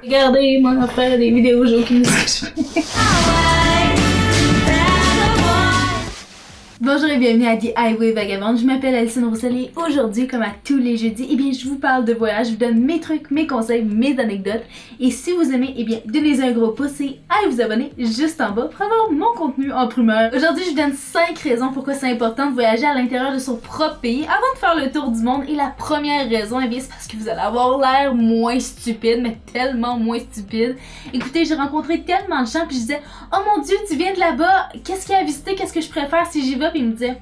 Regardez-moi faire des vidéos jeux qui nous Bonjour et bienvenue à The Highway Vagabond, je m'appelle Alicine Roussel et aujourd'hui, comme à tous les jeudis, eh bien je vous parle de voyage, je vous donne mes trucs, mes conseils, mes anecdotes. Et si vous aimez, eh bien donnez-y un gros pouce et allez vous abonner juste en bas pour avoir mon contenu en primeur. Aujourd'hui je vous donne 5 raisons pourquoi c'est important de voyager à l'intérieur de son propre pays avant de faire le tour du monde. Et la première raison, eh bien c'est parce que vous allez avoir l'air moins stupide, mais tellement moins stupide. Écoutez, j'ai rencontré tellement de gens puis je disais « Oh mon dieu, tu viens de là-bas, qu'est-ce qu'il y a à visiter, qu'est-ce que je préfère si j'y vais? » Puis il me disait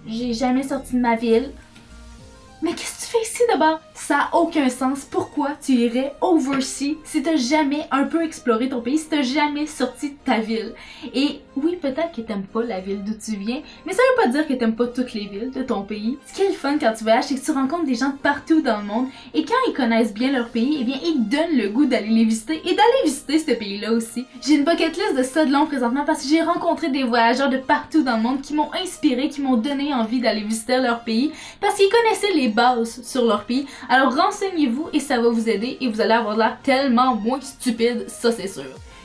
j'ai jamais sorti de ma ville. Mais qu'est-ce que tu fais ici d'abord? Ça a aucun sens. Pourquoi tu irais overseas si t'as jamais un peu exploré ton pays, si t'as jamais sorti de ta ville? Et oui, peut-être que t'aimes pas la ville d'où tu viens, mais ça veut pas dire que t'aimes pas toutes les villes de ton pays. Ce qui est le fun quand tu voyages, c'est que tu rencontres des gens de partout dans le monde et quand ils connaissent bien leur pays, eh bien ils te donnent le goût d'aller les visiter et d'aller visiter ce pays-là aussi. J'ai une bucket list de ça de long présentement parce que j'ai rencontré des voyageurs de partout dans le monde qui m'ont inspiré, qui m'ont donné envie d'aller visiter leur pays parce qu'ils connaissaient les bases sur leur pays. Alors renseignez-vous et ça va vous aider et vous allez avoir l'air tellement moins stupide, ça c'est sûr.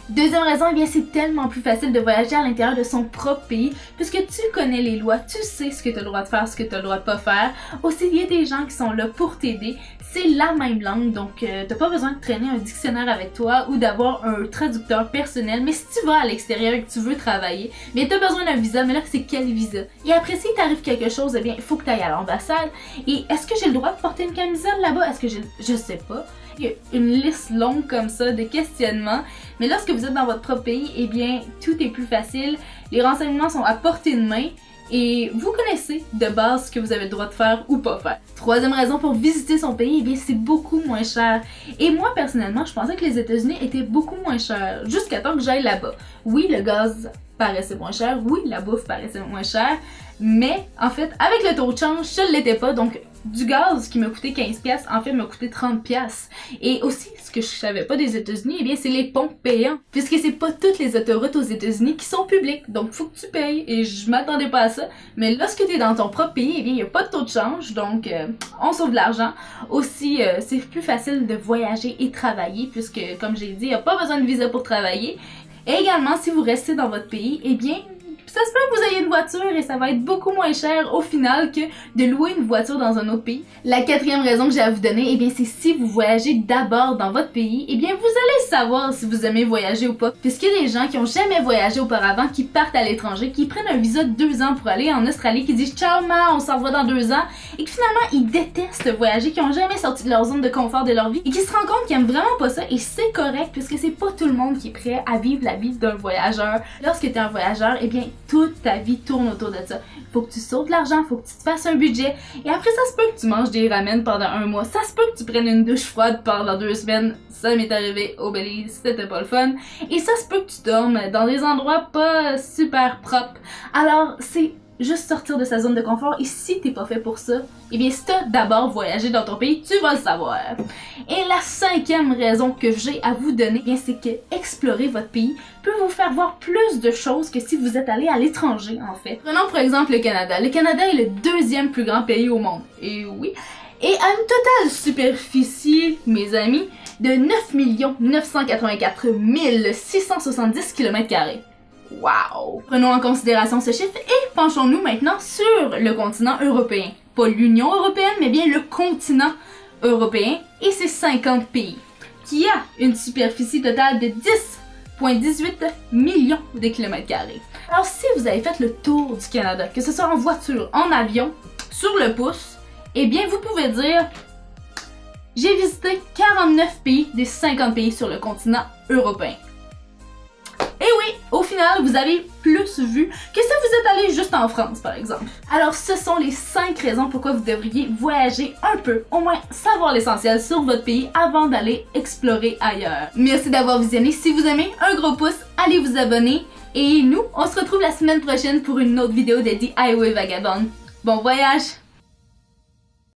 Deuxième raison, eh bien c'est tellement plus facile de voyager à l'intérieur de son propre pays puisque tu connais les lois, tu sais ce que tu as le droit de faire, ce que tu as le droit de pas faire. Aussi, il y a des gens qui sont là pour t'aider. C'est la même langue, donc t'as pas besoin de traîner un dictionnaire avec toi ou d'avoir un traducteur personnel. Mais si tu vas à l'extérieur et que tu veux travailler, bien t'as besoin d'un visa, mais là c'est quel visa? Et après, si t'arrive quelque chose, eh bien il faut que tu ailles à l'ambassade. Et est-ce que j'ai le droit de porter une camisole là-bas? Est-ce que je sais pas. Il y a une liste longue comme ça de questionnements, mais lorsque vous êtes dans votre propre pays, eh bien tout est plus facile, les renseignements sont à portée de main et vous connaissez de base ce que vous avez le droit de faire ou pas faire. Troisième raison pour visiter son pays, eh bien c'est beaucoup moins cher. Et moi personnellement, je pensais que les États-Unis étaient beaucoup moins chers, jusqu'à temps que j'aille là-bas. Oui, le gaz paraissait moins cher, oui, la bouffe paraissait moins chère, mais en fait, avec le taux de change, ça ne l'était pas, donc du gaz qui m'a coûté 15$, en fait m'a coûté 30$. Et aussi, ce que je savais pas des États-Unis, eh bien c'est les ponts payants. Puisque c'est pas toutes les autoroutes aux États-Unis qui sont publiques, donc faut que tu payes. Et je m'attendais pas à ça. Mais lorsque tu es dans ton propre pays, eh bien il n'y a pas de taux de change, donc on sauve de l'argent. Aussi, c'est plus facile de voyager et travailler, puisque comme j'ai dit, il n'y a pas besoin de visa pour travailler. Et également, si vous restez dans votre pays, eh bien ça se peut que vous ayez une voiture et ça va être beaucoup moins cher au final que de louer une voiture dans un autre pays. La quatrième raison que j'ai à vous donner, eh bien c'est si vous voyagez d'abord dans votre pays, eh bien vous allez savoir si vous aimez voyager ou pas. Puisqu'il y a des gens qui ont jamais voyagé auparavant, qui partent à l'étranger, qui prennent un visa de 2 ans pour aller en Australie, qui disent ciao ma, on s'en va dans 2 ans, et que finalement ils détestent voyager, qui ont jamais sorti de leur zone de confort de leur vie, et qui se rendent compte qu'ils aiment vraiment pas ça, et c'est correct puisque c'est pas tout le monde qui est prêt à vivre la vie d'un voyageur. Lorsque tu es un voyageur, eh bien toute ta vie tourne autour de ça. Faut que tu sauves de l'argent, faut que tu te fasses un budget. Et après, ça se peut que tu manges des ramen pendant 1 mois. Ça se peut que tu prennes une douche froide pendant 2 semaines. Ça m'est arrivé au Belize, c'était pas le fun. Et ça se peut que tu dormes dans des endroits pas super propres. Alors, c'est juste sortir de sa zone de confort. Et si t'es pas fait pour ça, eh bien si t'as d'abord voyagé dans ton pays, tu vas le savoir. Et la 5e raison que j'ai à vous donner, eh bien c'est que explorer votre pays peut vous faire voir plus de choses que si vous êtes allé à l'étranger en fait. Prenons pour exemple le Canada. Le Canada est le 2e plus grand pays au monde. Et oui. Et à une totale superficie, mes amis, de 9 984 670 km². Wow! Prenons en considération ce chiffre et penchons-nous maintenant sur le continent européen. Pas l'Union européenne, mais bien le continent européen et ses 50 pays, qui a une superficie totale de 10,18 millions de km². Alors si vous avez fait le tour du Canada, que ce soit en voiture, en avion, sur le pouce, eh bien vous pouvez dire j'ai visité 49 pays des 50 pays sur le continent européen. Et oui, au final, vous avez plus vu que si vous êtes allé juste en France, par exemple. Alors, ce sont les 5 raisons pourquoi vous devriez voyager un peu, au moins savoir l'essentiel sur votre pays avant d'aller explorer ailleurs. Merci d'avoir visionné. Si vous aimez, un gros pouce, allez vous abonner. Et nous, on se retrouve la semaine prochaine pour une autre vidéo de The Highway Vagabond. Bon voyage!